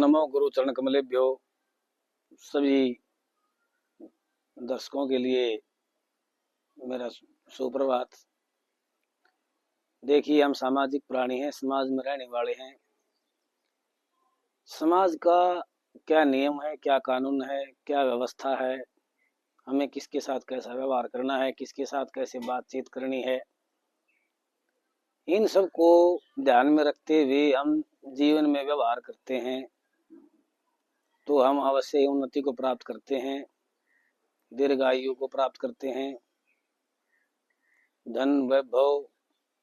नमो गुरु चरण कमलेभ्यो। सभी दर्शकों के लिए मेरा सुप्रभात। देखिए, हम सामाजिक प्राणी हैं, समाज में रहने वाले हैं। समाज का क्या नियम है, क्या कानून है, क्या व्यवस्था है, हमें किसके साथ कैसा व्यवहार करना है, किसके साथ कैसे बातचीत करनी है, इन सब को ध्यान में रखते हुए हम जीवन में व्यवहार करते हैं तो हम अवश्य उन्नति को प्राप्त करते हैं, दीर्घायु को प्राप्त करते हैं, धन वैभव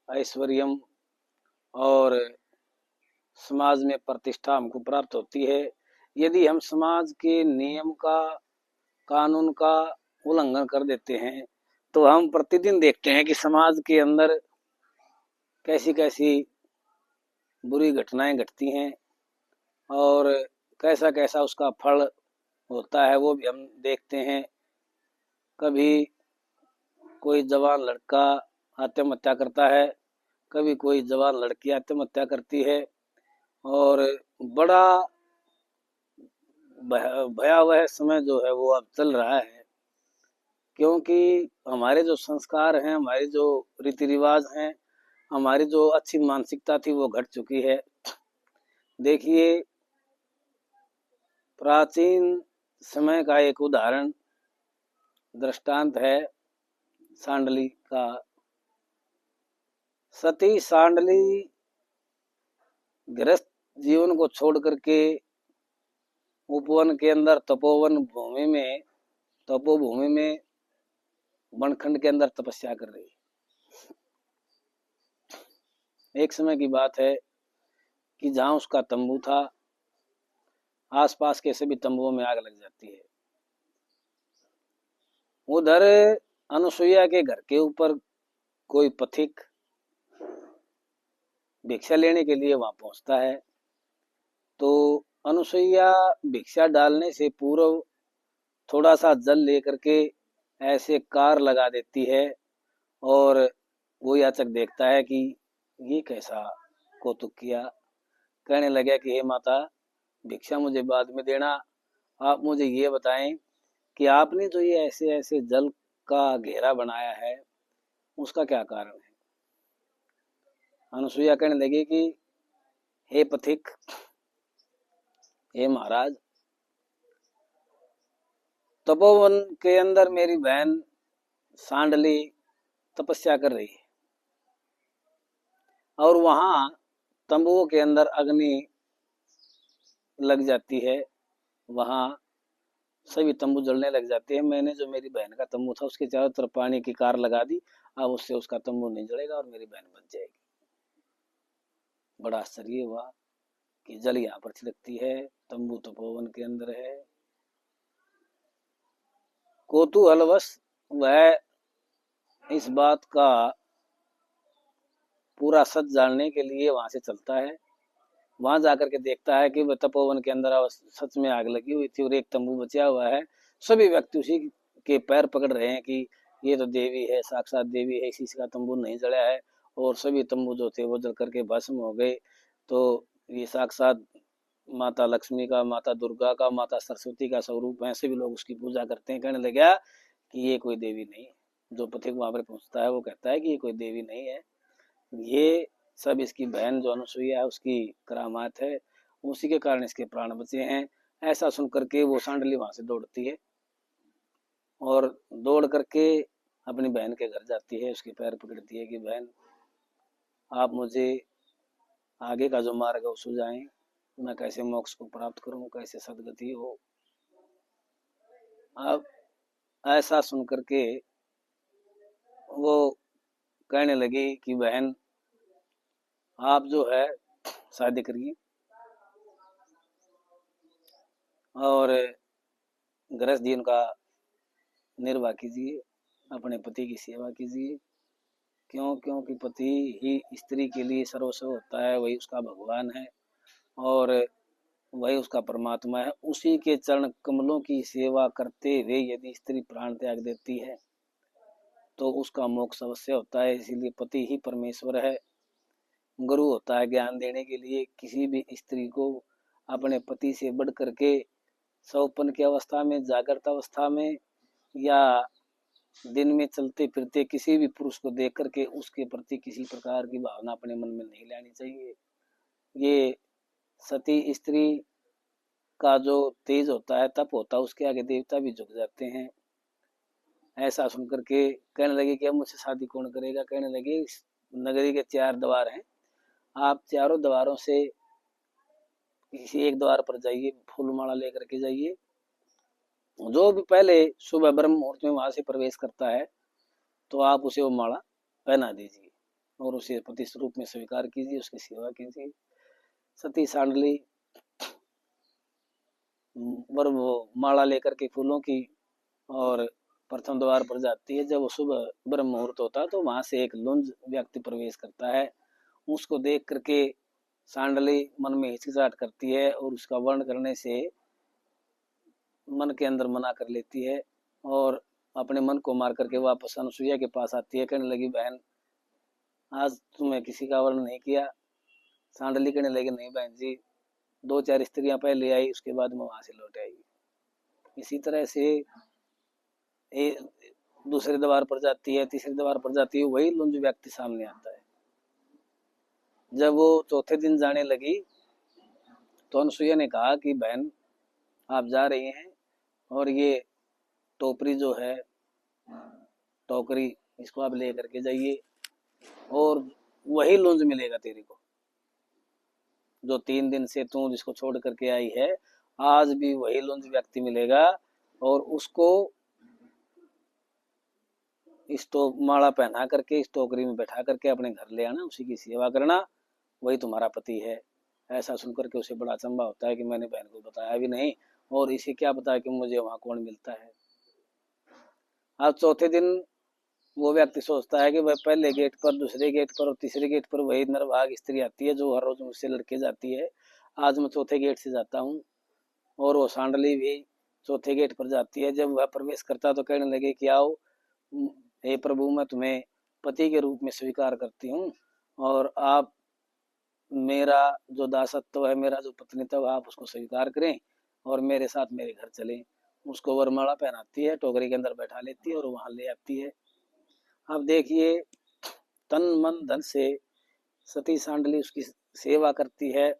ऐश्वर्यम और समाज में प्रतिष्ठा हमको प्राप्त होती है। यदि हम समाज के नियम का, कानून का उल्लंघन कर देते हैं तो हम प्रतिदिन देखते हैं कि समाज के अंदर कैसी कैसी बुरी घटनाएं घटती हैं और कैसा कैसा उसका फल होता है वो भी हम देखते हैं। कभी कोई जवान लड़का आत्महत्या करता है, कभी कोई जवान लड़की आत्महत्या करती है और बड़ा भयावह समय जो है वो अब चल रहा है, क्योंकि हमारे जो संस्कार हैं, हमारे जो रीति रिवाज हैं, हमारी जो अच्छी मानसिकता थी वो घट चुकी है। देखिए, प्राचीन समय का एक उदाहरण दृष्टांत है सांडली का। सती सांडली गृहस्थ जीवन को छोड़ करके उपवन के अंदर तपोभूमि में वनखंड के अंदर तपस्या कर रही। एक समय की बात है कि जहां उसका तंबू था, आसपास के सभी तंबुओं में आग लग जाती है। उधर अनुसुईया के घर के ऊपर कोई पथिक भिक्षा लेने के लिए वहां पहुंचता है तो अनुसुईया भिक्षा डालने से पूर्व थोड़ा सा जल लेकर के ऐसे कार लगा देती है और वो याचक देखता है कि ये कैसा कौतुक किया। कहने लगे कि हे माता, भिक्षा मुझे बाद में देना, आप मुझे ये बताएं कि आपने जो ये ऐसे ऐसे जल का घेरा बनाया है उसका क्या कारण है। अनुसुईया कहने लगी कि हे पथिक, हे महाराज, तपोवन के अंदर मेरी बहन सांडली तपस्या कर रही है और वहां तंबुओं के अंदर अग्नि लग जाती है, वहां सभी तंबू जलने लग जाते हैं। मैंने जो मेरी बहन का तंबू था उसके चारों तरफ पानी की कार लगा दी, अब उससे उसका तंबू नहीं जलेगा और मेरी बहन बच जाएगी। बड़ा आश्चर्य हुआ कि जल यहाँ पर छिड़कती है, तंबू तपोवन के अंदर है। कौतूहलवश वह इस बात का पूरा सच जानने के लिए वहां से चलता है। वहां जाकर के देखता है कि वह तपोवन के अंदर सच में आग लगी हुई थी और एक तंबू बचा हुआ है। सभी व्यक्ति उसी के पैर पकड़ रहे हैं कि ये तो देवी है, साक्षात देवी है, इसी का तंबू नहीं जला है और सभी तंबू जो थे वो जल करके भस्म हो गए। तो ये साक्षात माता लक्ष्मी का, माता दुर्गा का, माता सरस्वती का स्वरूप है। सभी लोग उसकी पूजा करते हैं। कहने लगा कि ये कोई देवी नहीं है। जो पथिक वहां पर पहुंचता है वो कहता है कि ये कोई देवी नहीं है, ये सब इसकी बहन जो अनुसुईया है उसकी करामात है, उसी के कारण इसके प्राण बचे हैं। ऐसा सुन करके वो सांडली वहां से दौड़ती है और दौड़ करके अपनी बहन के घर जाती है, उसके पैर पकड़ती है कि बहन, आप मुझे आगे का जो मार्ग है वो सुझाएं, मैं कैसे मोक्ष को प्राप्त करूं, कैसे सदगति हो। अब ऐसा सुन करके वो कहने लगी कि बहन, आप जो है शादी करिए और गृहस्थ जीवन का निर्वाह कीजिए, अपने पति की सेवा कीजिए। क्योंकि पति ही स्त्री के लिए सर्वस्व होता है, वही उसका भगवान है और वही उसका परमात्मा है। उसी के चरण कमलों की सेवा करते हुए यदि स्त्री प्राण त्याग देती है तो उसका मोक्ष अवश्य होता है। इसीलिए पति ही परमेश्वर है, गुरु होता है ज्ञान देने के लिए। किसी भी स्त्री को अपने पति से बढ़ करके सौपन की अवस्था में, जागृत अवस्था में या दिन में चलते फिरते किसी भी पुरुष को देख करके उसके प्रति किसी प्रकार की भावना अपने मन में नहीं लानी चाहिए। ये सती स्त्री का जो तेज होता है, तप होता है, उसके आगे देवता भी झुक जाते हैं। ऐसा सुनकर के कहने लगे कि अब मुझसे शादी कौन करेगा। कहने लगे नगरी के 4 द्वार हैं, आप चारों द्वारों से किसी एक द्वार पर जाइए, फूल माला लेकर के जाइए। जो भी पहले सुबह ब्रह्म मुहूर्त में वहां से प्रवेश करता है तो आप उसे वो माला पहना दीजिए और उसे पति स्वरूप में स्वीकार कीजिए, उसकी सेवा कीजिए। सती सांडली वो माला लेकर के फूलों की और प्रथम द्वार पर जाती है। जब वो सुबह ब्रह्म मुहूर्त होता है तो वहां से एक लुंज व्यक्ति प्रवेश करता है। उसको देख करके सांडली मन में हिचकिचाहट करती है और उसका वर्ण करने से मन के अंदर मना कर लेती है और अपने मन को मार करके वापस अनुसुईया के पास आती है। कहने लगी, बहन आज तुम्हें किसी का वर्ण नहीं किया। सांडली कहने लगी, नहीं बहन जी, 2-4 स्त्रियां पहले आई, उसके बाद मैं वहां से लौट आई। इसी तरह से दूसरे द्वार पर जाती है, तीसरे द्वार पर जाती है, वही लुंज व्यक्ति सामने आता है। जब वो चौथे दिन जाने लगी तो अनुसुईया ने कहा कि बहन आप जा रही हैं और ये टोकरी जो है, टोकरी, इसको आप ले करके जाइए और वही लुंज मिलेगा तेरे को जो 3 दिन से तू जिसको छोड़ करके आई है। आज भी वही लुंज व्यक्ति मिलेगा और उसको इस तो माला पहना करके इस टोकरी में बैठा करके अपने घर ले आना, उसी की सेवा करना, वही तुम्हारा पति है। ऐसा सुनकर के उसे बड़ा अचंभा होता है कि मैंने बहन को बताया भी नहीं और इसे क्या पता कि मुझे वहां कौन मिलता है। आज चौथे दिन वो व्यक्ति सोचता है कि वह पहले गेट पर, दूसरे गेट पर और तीसरे गेट पर वही नरभाग स्त्री आती है जो हर रोज मुझसे लड़के जाती है। आज मैं चौथे गेट से जाता हूँ और वो सांडली भी चौथे गेट पर जाती है। जब वह प्रवेश करता तो कहने लगे कि आओ, हे प्रभु, मैं तुम्हें पति के रूप में स्वीकार करती हूँ और आप मेरा जो दासत्व है, मेरा जो पत्नीत्व, आप उसको स्वीकार करें और मेरे साथ मेरे घर चलें। उसको वरमाला पहनाती है, टोकरी के अंदर बैठा लेती है और वहां ले आती है। अब देखिए, तन मन धन से सती सांडली उसकी सेवा करती है।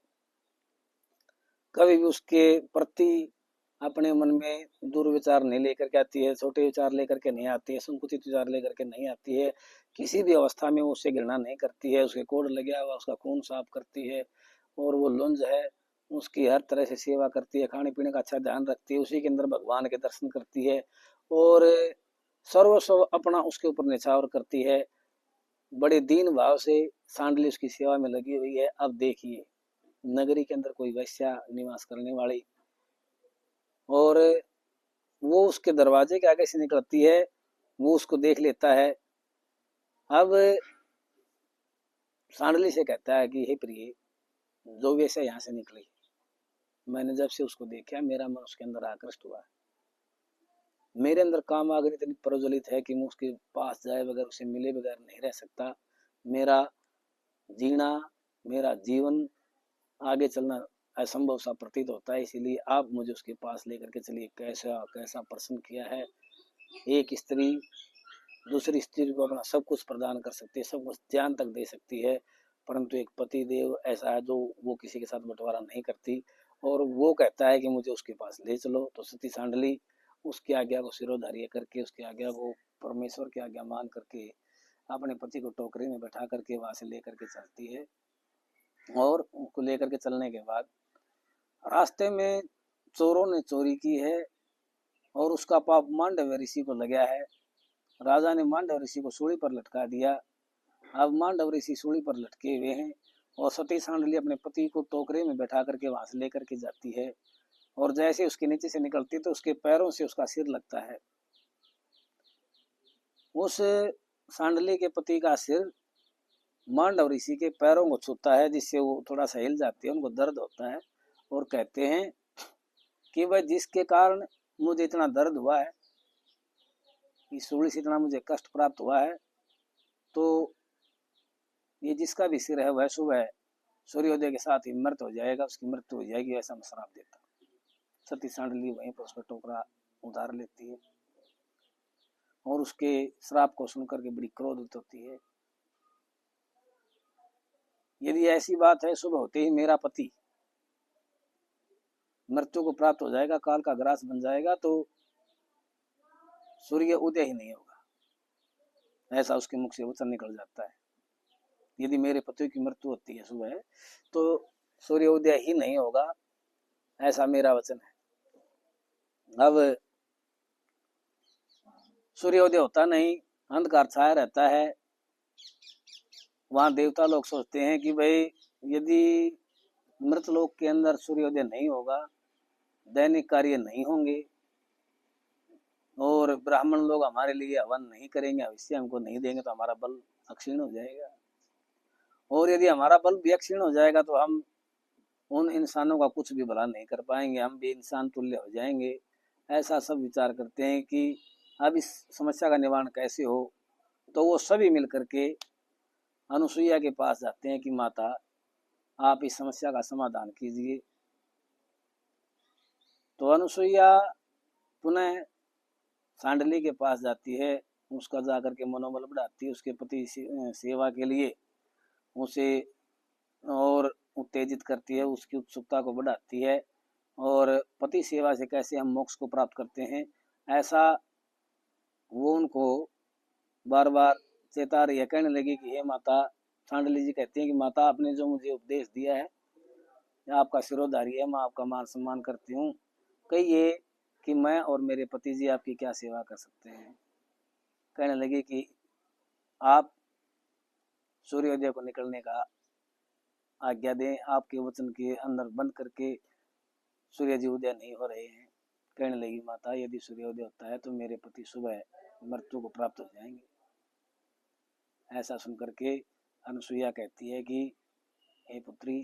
कभी भी उसके प्रति अपने मन में दुर्विचार नहीं लेकर के आती है, छोटे विचार लेकर के नहीं आती है, संकुचित विचार लेकर के नहीं आती है। किसी भी अवस्था में वो उससे घृणा नहीं करती है। उसके कोढ़ लगे हुआ उसका खून साफ करती है और वो लुंज है उसकी हर तरह से सेवा करती है, खाने पीने का अच्छा ध्यान रखती है, उसी के अंदर भगवान के दर्शन करती है और सर्वस्व अपना उसके ऊपर निछावर करती है। बड़े दीन भाव से सांडली उसकी सेवा में लगी हुई है। अब देखिए, नगरी के अंदर कोई वैश्या निवास करने वाली और वो उसके दरवाजे के आगे से निकलती है, वो उसको देख लेता है। अब सांडली से कहता है कि हे प्रिय, जो वैसे यहाँ से निकली, मैंने जब से उसको देखा मेरा मन उसके अंदर आकृष्ट हुआ। मेरे अंदर काम आग इतनी प्रज्वलित है कि मैं उसके पास जाए बगैर, उसे मिले बगैर नहीं रह सकता। मेरा जीना, मेरा जीवन, आगे चलना असंभव सा प्रतीत होता है। इसीलिए आप मुझे उसके पास लेकर के चलिए। कैसा कैसा प्रश्न किया है। एक स्त्री दूसरी स्त्री को अपना सब कुछ प्रदान कर सकती है, सब कुछ ज्ञान तक दे सकती है, परंतु एक पति देव ऐसा है जो वो किसी के साथ बंटवारा नहीं करती और वो कहता है कि मुझे उसके पास ले चलो। तो सती सांडली उसकी आज्ञा को सिरोधार्य करके, उसकी आज्ञा को परमेश्वर की आज्ञा मान करके अपने पति को टोकरी में बैठा करके वहां से लेकर के चलती है और उनको लेकर के चलने के बाद रास्ते में चोरों ने चोरी की है और उसका पाप मांडव्य ऋषि को लगा है। राजा ने मांडव ऋषि को सूली पर लटका दिया। अब मांडव ऋषि सूली पर लटके हुए हैं और सती सांडली अपने पति को टोकरे में बैठा करके वहां से लेकर के जाती है और जैसे उसके नीचे से निकलती है तो उसके पैरों से उसका सिर लगता है। उस सांडली के पति का सिर मांडव ऋषि के पैरों को छूता है, जिससे वो थोड़ा सा हिल जाते हैं, उनको दर्द होता है और कहते हैं कि वह जिसके कारण मुझे इतना दर्द हुआ है, इस सूली से इतना मुझे कष्ट प्राप्त हुआ है, तो ये जिसका भी सिर है वह सुबह सूर्योदय के साथ ही मृत्यु हो जाएगा, उसकी मृत्यु हो जाएगी, ऐसा मैं श्राप देता। सती सांडली वहीं पर उसका टोकरा उतार लेती है और उसके श्राप को सुनकर के बड़ी क्रोधित होती है। यदि ऐसी बात है, सुबह होते ही मेरा पति मृत्यु को प्राप्त हो जाएगा, काल का ग्रास बन जाएगा, तो सूर्य उदय ही नहीं होगा, ऐसा उसके मुख से वचन निकल जाता है। यदि मेरे पति की मृत्यु होती है सुबह, तो सूर्योदय ही नहीं होगा, ऐसा मेरा वचन है। अब सूर्योदय होता नहीं, अंधकार छाया रहता है। वहां देवता लोग सोचते हैं कि भाई यदि मृत लोक के अंदर सूर्योदय नहीं होगा, दैनिक कार्य नहीं होंगे और ब्राह्मण लोग हमारे लिए हवन नहीं करेंगे, अवश्य हमको नहीं देंगे, तो हमारा बल अक्षीण हो जाएगा। और यदि हमारा बल भी अक्षीण हो जाएगा तो हम उन इंसानों का कुछ भी भला नहीं कर पाएंगे, हम भी इंसान तुल्य हो जाएंगे। ऐसा सब विचार करते हैं कि अब इस समस्या का निवारण कैसे हो। तो वो सभी मिलकर के अनुसुईया के पास जाते हैं कि माता, आप इस समस्या का समाधान कीजिए। तो अनुसुईया पुनः सांडली के पास जाती है, उसका जाकर के मनोबल बढ़ाती है, उसके पति सेवा के लिए उसे और उत्तेजित करती है, उसकी उत्सुकता को बढ़ाती है और पति सेवा से कैसे हम मोक्ष को प्राप्त करते हैं, ऐसा वो उनको बार बार चेता रही है। कहने लगी कि हे माता, सांडली जी कहती हैं कि माता, आपने जो मुझे उपदेश दिया है, आपका सिरोधारी है, मैं आपका मान सम्मान करती हूँ, कहिए कि मैं और मेरे पति जी आपकी क्या सेवा कर सकते हैं। कहने लगी कि आप सूर्योदय को निकलने का आज्ञा दें, आपके वचन के अंदर बंद करके सूर्य जी उदय नहीं हो रहे हैं। कहने लगी माता, यदि सूर्योदय होता है तो मेरे पति सुबह मृत्यु को प्राप्त हो जाएंगे। ऐसा सुनकर के अनुसुईया कहती है कि हे पुत्री,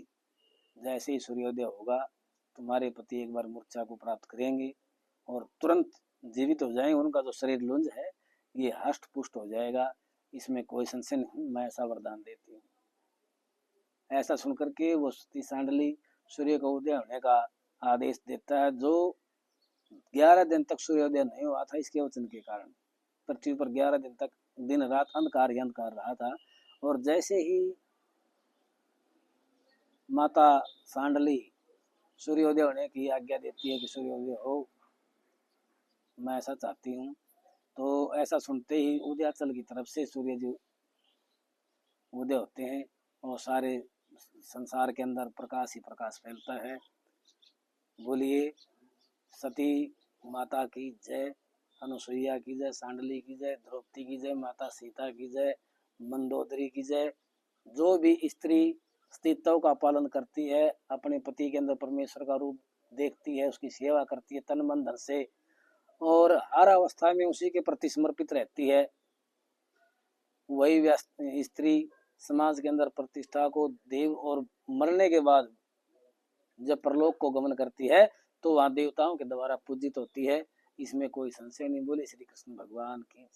जैसे ही सूर्योदय होगा तुम्हारे पति एक बार मूर्छा को प्राप्त करेंगे और तुरंत जीवित हो जाएंगे, उनका जो शरीर लुंज है ये हष्ट पुष्ट हो जाएगा, इसमें कोई संशय नहीं, मैं ऐसा वरदान देती हूँ। ऐसा सुनकर के वो सती सांडली सूर्य को उदय होने का आदेश देता है। जो 11 दिन तक सूर्योदय नहीं हुआ था, इसके वचन के कारण पृथ्वी पर 11 दिन तक दिन रात अंधकार ही अंधकार रहा था। और जैसे ही माता सांडली सूर्योदय होने की आज्ञा देती है कि सूर्योदय हो, मैं ऐसा चाहती हूँ, तो ऐसा सुनते ही उदयाचल की तरफ से सूर्य जी उदय होते हैं और सारे संसार के अंदर प्रकाश ही प्रकाश फैलता है। बोलिए सती माता की जय, अनुसुईया की जय, सांडली की जय, द्रौपदी की जय, माता सीता की जय, मंदोदरी की जय। जो भी स्त्री स्थितियों का पालन करती है, अपने पति के अंदर परमेश्वर का रूप देखती है, उसकी सेवा करती है तन मन धन से और हर अवस्था में उसी के प्रति समर्पित रहती है, वही स्त्री समाज के अंदर प्रतिष्ठा को देव और मरने के बाद जब परलोक को गमन करती है तो वहां देवताओं के द्वारा पूजित होती है। इसमें कोई संशय नहीं। बोले श्री कृष्ण भगवान की।